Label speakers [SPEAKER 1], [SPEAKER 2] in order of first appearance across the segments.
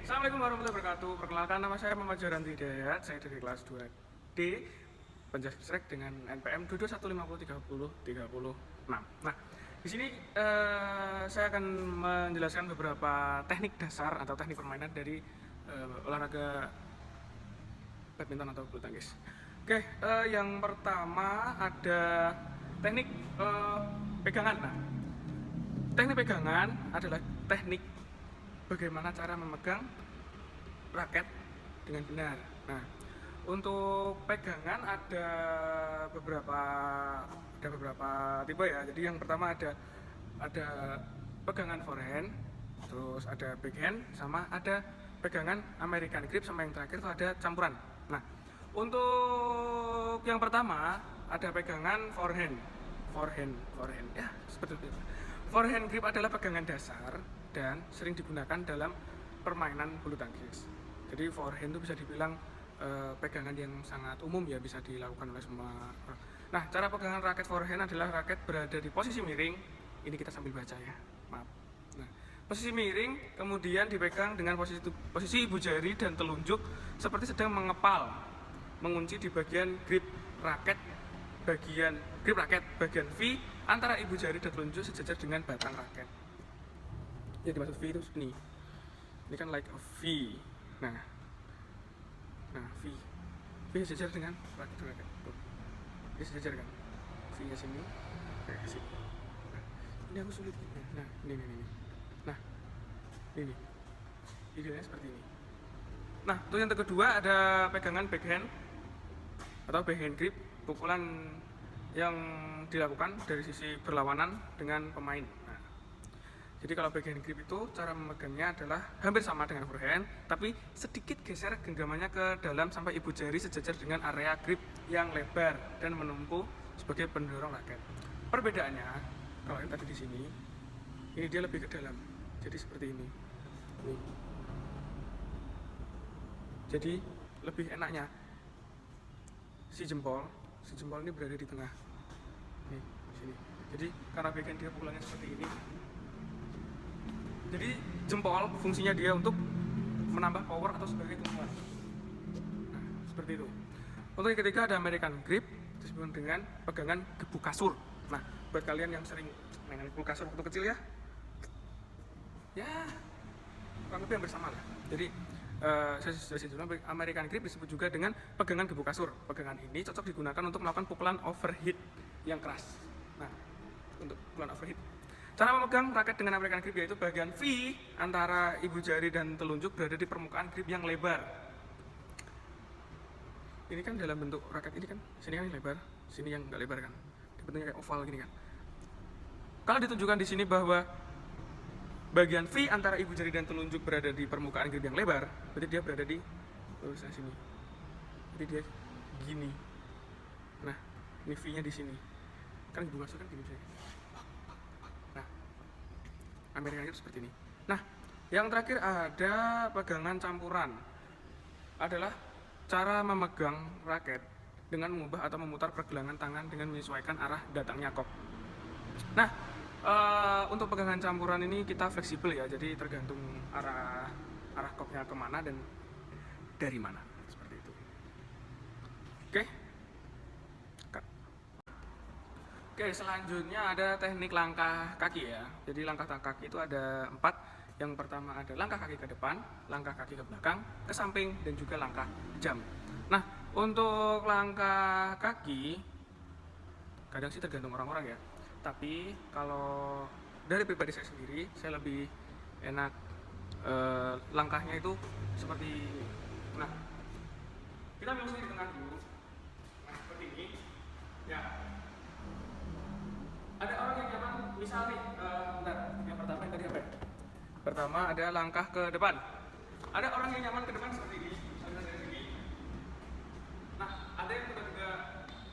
[SPEAKER 1] Assalamualaikum warahmatullahi wabarakatuh. Perkenalkan, nama saya Muhammad Jaranti Hidayat. Saya dari kelas 2D Penjasrek dengan NPM 2215030306. Nah, di sini saya akan menjelaskan beberapa teknik dasar atau teknik permainan dari olahraga badminton atau bulu tangkis. Oke, yang pertama ada teknik pegangan. Nah, teknik pegangan adalah teknik bagaimana cara memegang raket dengan benar. Nah, untuk pegangan ada beberapa tipe ya. Jadi yang pertama ada pegangan forehand, terus ada backhand, sama ada pegangan American grip, sama yang terakhir itu ada campuran. Nah, untuk yang pertama ada pegangan forehand ya, seperti itu. Forehand grip adalah pegangan dasar dan sering digunakan dalam permainan bulu tangkis. Jadi forehand itu bisa dibilang pegangan yang sangat umum ya, bisa dilakukan oleh semua orang. Nah, cara pegangan raket forehand adalah raket berada di posisi miring. Ini kita sambil baca ya, maaf. Nah, posisi miring kemudian dipegang dengan posisi ibu jari dan telunjuk seperti sedang mengepal, mengunci di bagian grip raket bagian V antara ibu jari dan telunjuk sejajar dengan batang raket. Yang dimaksud V itu ini kan like a V. Nah V sejajar dengan raket. Tuh. Ini sejajar kan? V nya sini, kayak sini. Nah, ini aku sulit. Nah, ini. Nah, ini. Idealnya seperti ini. Nah, untuk yang kedua ada pegangan backhand atau backhand grip, pukulan yang dilakukan dari sisi berlawanan dengan pemain. Nah, jadi kalau backhand grip itu cara memegangnya adalah hampir sama dengan forehand, tapi sedikit geser genggamannya ke dalam sampai ibu jari sejajar dengan area grip yang lebar dan menumpu sebagai pendorong raket. Perbedaannya, kalau yang tadi di sini, ini dia lebih ke dalam. Jadi seperti ini. Nih. Jadi lebih enaknya si jempol ini berada di tengah. Nih, sini. Jadi karena backhand dia pukulannya seperti ini. Jadi jempol fungsinya dia untuk menambah power atau sebagai tumpuan. Nah, seperti itu. Untuk yang ketiga ada American grip, disebut dengan pegangan gebuk kasur. Nah, buat kalian yang sering main gebuk kasur waktu kecil ya, kurang lebih hampir sama lah. Jadi American grip disebut juga dengan pegangan gebuk kasur. Pegangan ini cocok digunakan untuk melakukan pukulan overhit yang keras. Nah, untuk pukulan overhit, cara memegang raket dengan American grip yaitu bagian V antara ibu jari dan telunjuk berada di permukaan grip yang lebar. Ini kan dalam bentuk raket ini kan, sini kan lebar, sini yang nggak lebar kan, bentuknya kayak oval gini kan. Kalau ditunjukkan di sini bahwa bagian V antara ibu jari dan telunjuk berada di permukaan grip yang lebar, berarti dia berada di sini. Jadi dia gini. Nah, ini V-nya di sini. Kan gebuk kasur kan gini saya. Nah, American grip seperti ini. Nah, yang terakhir ada pegangan campuran. Adalah cara memegang raket dengan mengubah atau memutar pergelangan tangan dengan menyesuaikan arah datangnya kok. Nah, untuk pegangan campuran ini kita fleksibel ya, jadi tergantung arah koknya kemana dan dari mana, seperti itu. Oke, selanjutnya ada teknik langkah kaki ya. Jadi langkah kaki itu ada 4. Yang pertama ada langkah kaki ke depan, langkah kaki ke belakang, ke samping, dan juga langkah jam. Nah, untuk langkah kaki kadang sih tergantung orang-orang ya. Tapi kalau dari pribadi saya sendiri, saya lebih enak langkahnya itu seperti ini. Nah, kita misalnya di tengah dulu. Nah, seperti ini. Ya. Ada orang yang nyaman, misal nih, yang pertama yang tadi apa? Pertama ada langkah ke depan. Ada orang yang nyaman ke depan seperti ini, misalnya dari sini. Nah, ada yang tiba-tiba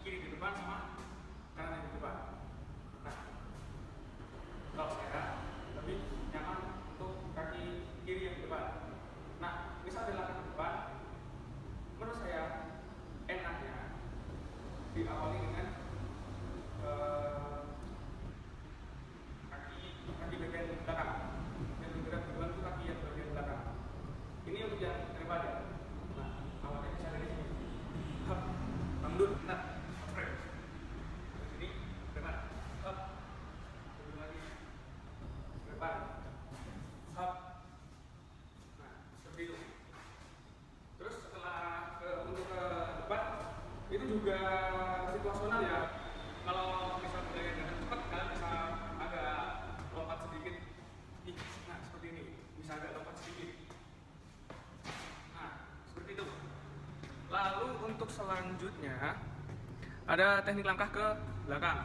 [SPEAKER 1] kiri di depan sama kanan di depan. Nah, kalau saya lebih nyaman untuk kaki kiri yang di depan. Nah, misal ada langkah ke depan, menurut saya enaknya diawali dengan kaki bagian belakang. Yang bergerak duluan itu kaki yang bagian belakang. bisa agak lompat sedikit. Nah, seperti itu. Lalu untuk selanjutnya ada teknik langkah ke belakang.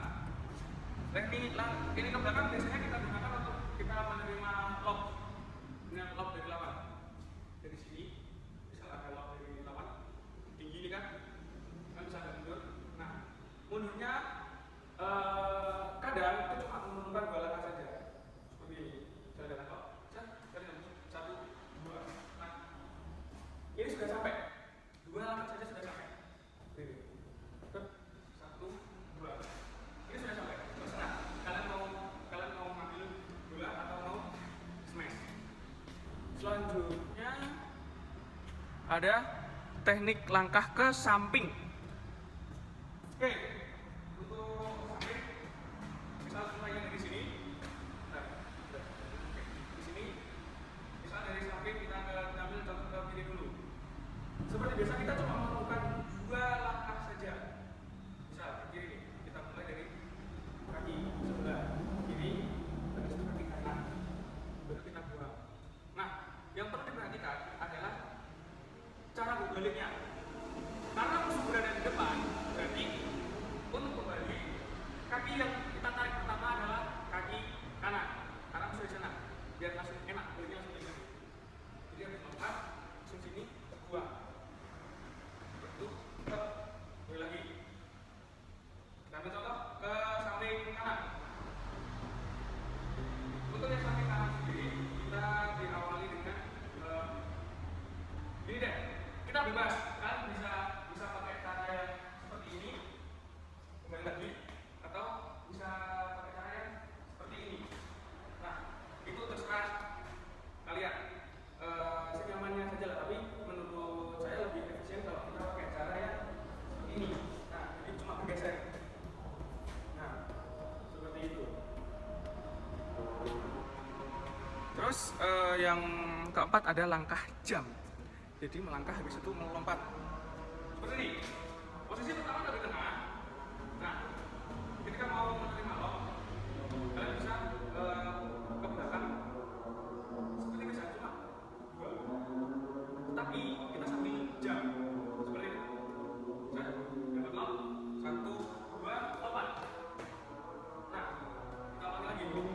[SPEAKER 1] Teknik ini ke belakang biasanya kita gunakan untuk kita menerima lob dengan lob dari lawan. Dari sini, misal ada lob dari lawan tinggi ini kan bisa agak mundur. Nah, mundurnya kadang itu cuma menurunkan 2 langkah saja. Seperti ini. Saya ada langkah. Cari 1, 2. Nah, ini sudah sampai. 2 langkah saja sudah sampai. Ini. 1, 2. Ini sudah sampai. Terserah. Kalian mau ambil bola atau mau smash. Selanjutnya ada teknik langkah ke samping. Oke. Untuk samping, misal mulainya dari sini. Nah, di sini. Misal dari samping kita ambil contoh ke kiri dulu. Seperti biasa kita cuma melakukan 2 langkah saja. Misal ke kiri, kita mulai dari kaki sebelah kiri, habis itu kaki kanan, baru kita buang. Nah, yang perlu diperhatikan adalah cara berbaliknya. Karena musuh berada di depan, berarti untuk kembali kaki yang kita tarik pertama adalah kaki kanan. Karena musuh di sana, biar langsung enak, baliknya langsung enak. Jadi habis lompat, langsung sini, buang. Itu balik lagi. Kita ambil contoh ke samping kanan. Untuk yang samping kanan sendiri, kita diawali dengan ini deh. Kita bebas, kan bisa pakai cara yang seperti ini, kembali lagi, atau bisa pakai cara yang seperti ini. Nah, itu terserah kalian. Senyamannya saja lah, tapi menurut saya lebih efisien kalau kita pakai cara yang seperti ini. Nah, jadi cuma bergeser. Nah, seperti itu. Terus yang keempat ada langkah jam. Jadi melangkah habis itu melompat. Seperti ini. Posisi pertama dari tengah. Nah, ketika mau menerima lob, kalian bisa ke belakang. Seperti bisa cuma 2. Tapi kita sambil jam. Seperti ini. Saya dapat lob. 1, 2, lompat. Nah, kita ulangi lagi dulu.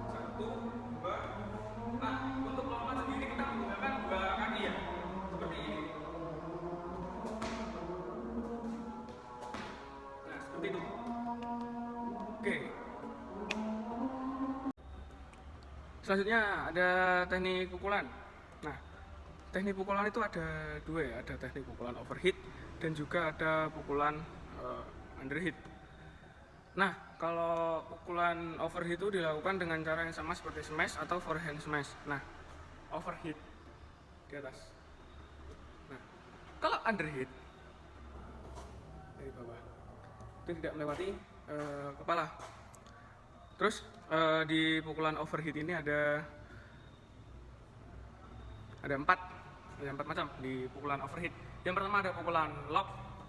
[SPEAKER 1] 1, 2. Nah, untuk lompat sendiri kita menggunakan 2 kaki ya. Seperti ini. Nah, seperti itu. Oke. Selanjutnya ada teknik pukulan. Nah, teknik pukulan itu ada 2 ya. Ada teknik pukulan overhit dan juga ada pukulan underhit. Nah, kalau pukulan overhit itu dilakukan dengan cara yang sama seperti smash atau forehand smash. Nah, overhit di atas. Nah, kalau underhit dari bawah itu tidak melewati kepala. Terus di pukulan overhit ini ada 4 macam di pukulan overhit. Yang pertama ada pukulan lob.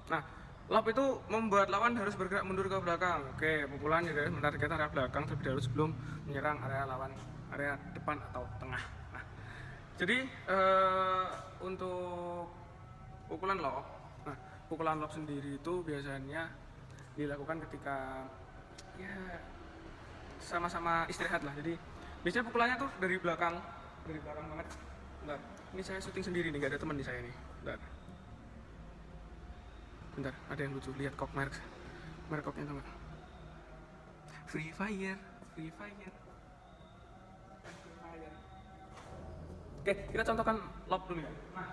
[SPEAKER 1] Nah, lob itu membuat lawan harus bergerak mundur ke belakang. Oke, pukulan juga menargetkan area belakang terlebih dahulu sebelum menyerang area lawan, area depan atau tengah. Nah, jadi untuk pukulan lob, nah pukulan lob sendiri itu biasanya dilakukan ketika ya sama-sama istirahat lah. Jadi biasanya pukulannya tuh dari belakang banget. Bentar, ini saya syuting sendiri nih, gak ada teman di saya nih. Bentar, ada yang lucu, lihat kok merek koknya tuh nggak? Free Fire. Oke, kita contohkan lob dulu ya. Nah,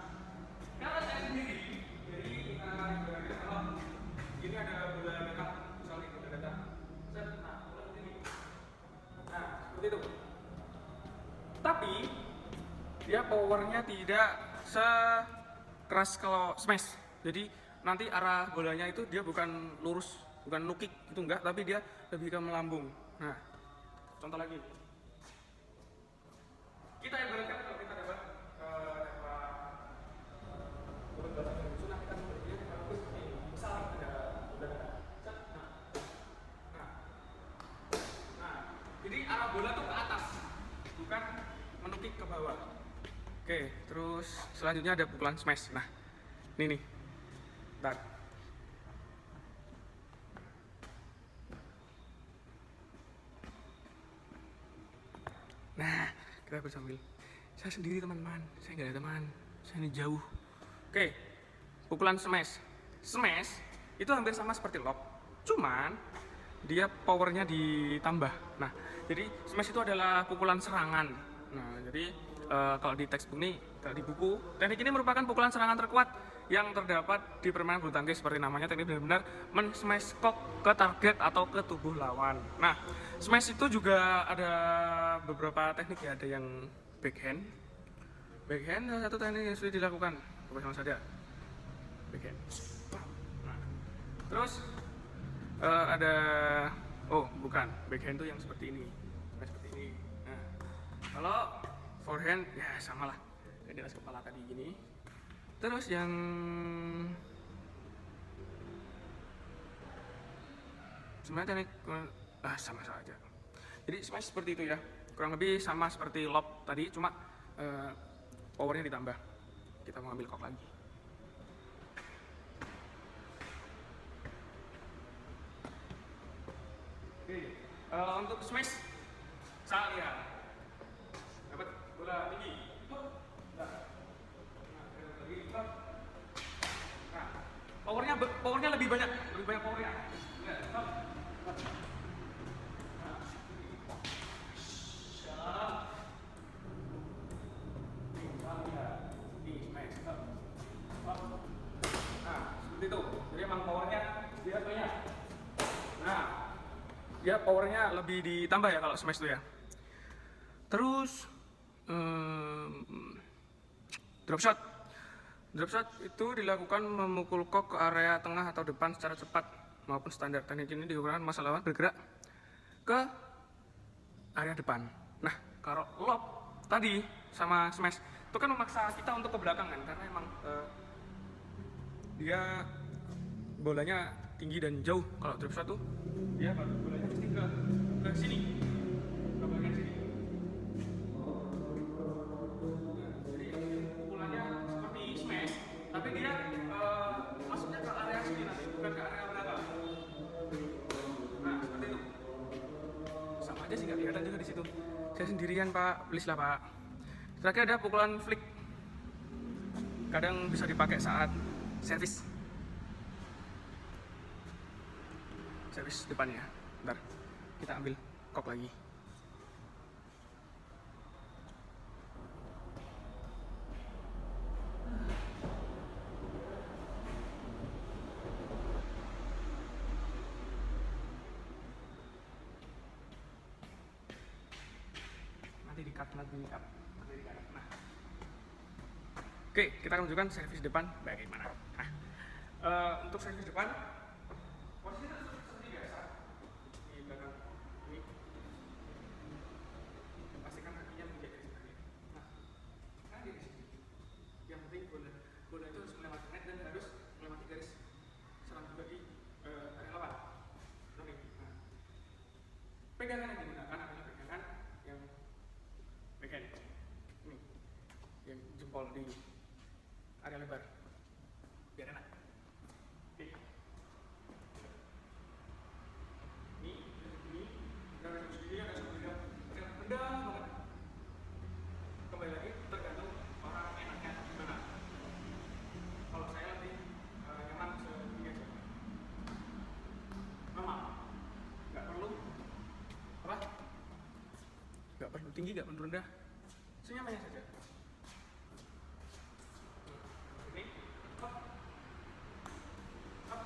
[SPEAKER 1] kalau saya sendiri, jadi ibaratnya kalau ini ada bola datang, misalnya bola datang, nah bola ini, nah seperti itu. Tapi dia powernya tidak sekeras kalau smash. Jadi nanti arah bolanya itu dia bukan lurus, bukan low kick itu enggak, tapi dia lebih ke melambung. Nah, contoh lagi. Kita ibaratkan kalau kita dapat bola dari sunah, kita sepertinya bagus nih, misal ada bola. Nah, jadi arah bola tuh ke atas, bukan bawah. Oke, terus selanjutnya ada pukulan smash. Nah, ini nih. Bentar. Nah, kita bersambil. Saya sendiri teman-teman, saya nggak ada teman, saya ini jauh. Oke, pukulan smash. Smash itu hampir sama seperti lob, cuman dia powernya ditambah. Nah, jadi smash itu adalah pukulan serangan. Nah, jadi kalau di textbook nih, kalau di buku, teknik ini merupakan pukulan serangan terkuat yang terdapat di permainan bulu tangkis. Seperti namanya, teknik benar-benar men-smash kok ke target atau ke tubuh lawan. Nah, smash itu juga ada beberapa teknik ya, ada yang backhand. Backhand salah satu teknik yang sudah dilakukan. Coba sama saja. Backhand. Nah, terus ada, oh bukan, backhand itu yang seperti ini. Seperti ini. Nah, kalau forehand ya sama lah, di atas kepala tadi gini. Terus yang sebenarnya teknik sama saja. Jadi smash seperti itu ya, kurang lebih sama seperti lob tadi, cuma powernya ditambah. Kita mau ambil kok lagi. Oke, untuk smash saya dapat bola tinggi. Nah, powernya lebih banyak powernya. Seperti itu. Jadi emang powernya dia banyak. Nah, dia powernya lebih ditambah ya kalau smash itu ya. Terus drop shot. Drop shot itu dilakukan memukul kok ke area tengah atau depan secara cepat maupun standar. Teknik ini digunakan masa lawan bergerak ke area depan. Nah, kalau lob tadi sama smash itu kan memaksa kita untuk ke belakang kan, karena emang dia bolanya tinggi dan jauh. Kalau drop shot tuh dia bolanya pasti ke sini, ke bagian sini. Jadi pukulannya seperti smash, tapi dia masuknya ke area sini nanti, bukan ke area belakang. Nah, seperti itu. Sama aja sih, nggak kelihatan juga di situ. Saya sendirian pak, please lah pak. Terakhir ada pukulan flick. Kadang bisa dipakai saat servis depannya. Bentar, kita ambil kok lagi. Nanti di-cut. Nah, oke, kita akan menunjukkan servis depan bagaimana. Nah, untuk servis depan posisinya seperti biasa di belakang ini. Pastikan kakinya menjadi di sini. Nah di sini. Yang penting bola itu harus melewati net dan harus melewati garis serang juga di area lawan. Oke. Nah, pegangan yang digunakan adalah pegangan yang backhand. Ini yang jempol di area lebar. Biar enak. Oke. Ini dan sendiri ada sebenarnya benda banget. Kembali lagi tergantung orang enaknya gimana. Kalau saya lebih nyaman segini aja. Normal. Nggak perlu apa? Nggak perlu tinggi, nggak perlu rendah. Senyamannya saja. Ini, hop, hop,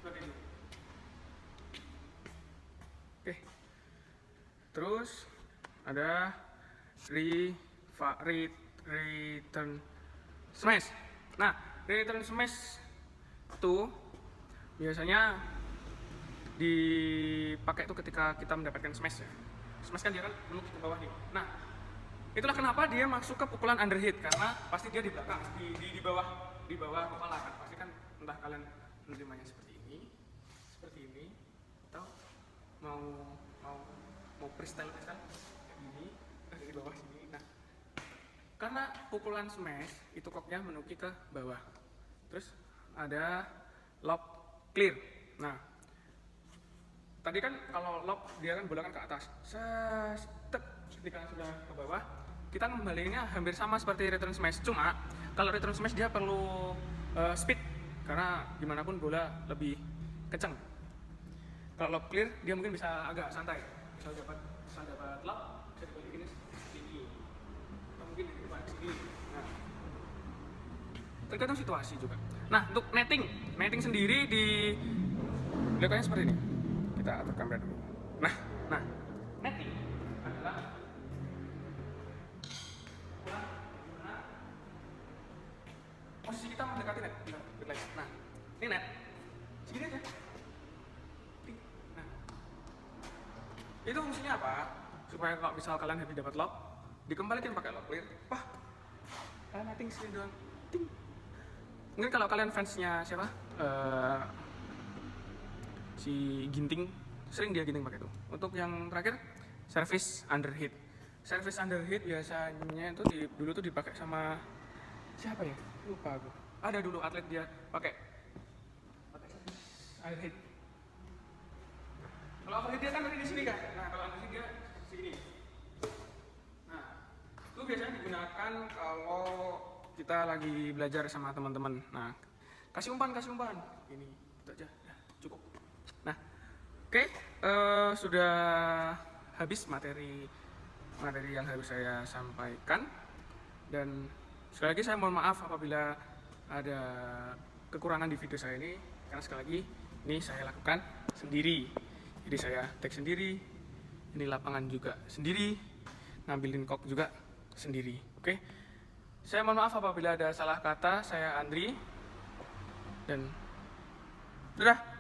[SPEAKER 1] seperti itu. Oke. Terus ada return smash. Nah, return smash itu biasanya dipakai itu ketika kita mendapatkan smash ya. Smash kan dia kan menukik ke bawah nih. Nah, itulah kenapa dia masuk ke pukulan underhit, karena pasti dia di belakang, di bawah kepala kan. Pasti kan entah kalian menerimanya seperti ini, atau mau freestyle kayak gini, di bawah sini. Nah, karena pukulan smash itu koknya menuki ke bawah. Terus ada lob clear. Nah, tadi kan kalau lob dia kan bola kan ke atas. Ketika sudah ke bawah, kita kembaliinnya hampir sama seperti return smash. Cuma kalau return smash dia perlu speed karena gimana pun bola lebih kencang. Kalau lob clear dia mungkin bisa agak santai. Bisa dapat lob, bisa dibalikin sini. Atau mungkin di depan sini. Nah, tergantung situasi juga. Nah, untuk netting sendiri di belakangnya seperti ini. Kita atur kamera dulu. Nah, netting adalah posisi kita mendekati net. Nah, ini net. Segini aja. Nah, itu fungsinya apa? Supaya kalau misal kalian happy dapat lob, dikembalikan pakai lob clear. Wah, kalian netting sini doang. Ting. Mungkin kalau kalian fansnya siapa? Si Ginting, sering dia Ginting pakai itu. Untuk yang terakhir, service underhit. Service underhit biasanya itu dulu tuh dipakai sama siapa ya? Lupa aku. Ada dulu atlet dia pakai underhit. Kalau overhit dia kan dari di sini kan. Nah, kalau underhit dia sini. Nah, itu biasanya digunakan kalau kita lagi belajar sama teman-teman. Nah, kasih umpan. Ini itu aja, ya, cukup. Nah, oke, sudah habis materi yang harus saya sampaikan. Dan sekali lagi saya mohon maaf apabila ada kekurangan di video saya ini, karena sekali lagi ini saya lakukan sendiri. Jadi saya take sendiri, ini lapangan juga sendiri, ngambilin kok juga sendiri. Oke, saya mohon maaf apabila ada salah kata. Saya Andri dan dadah.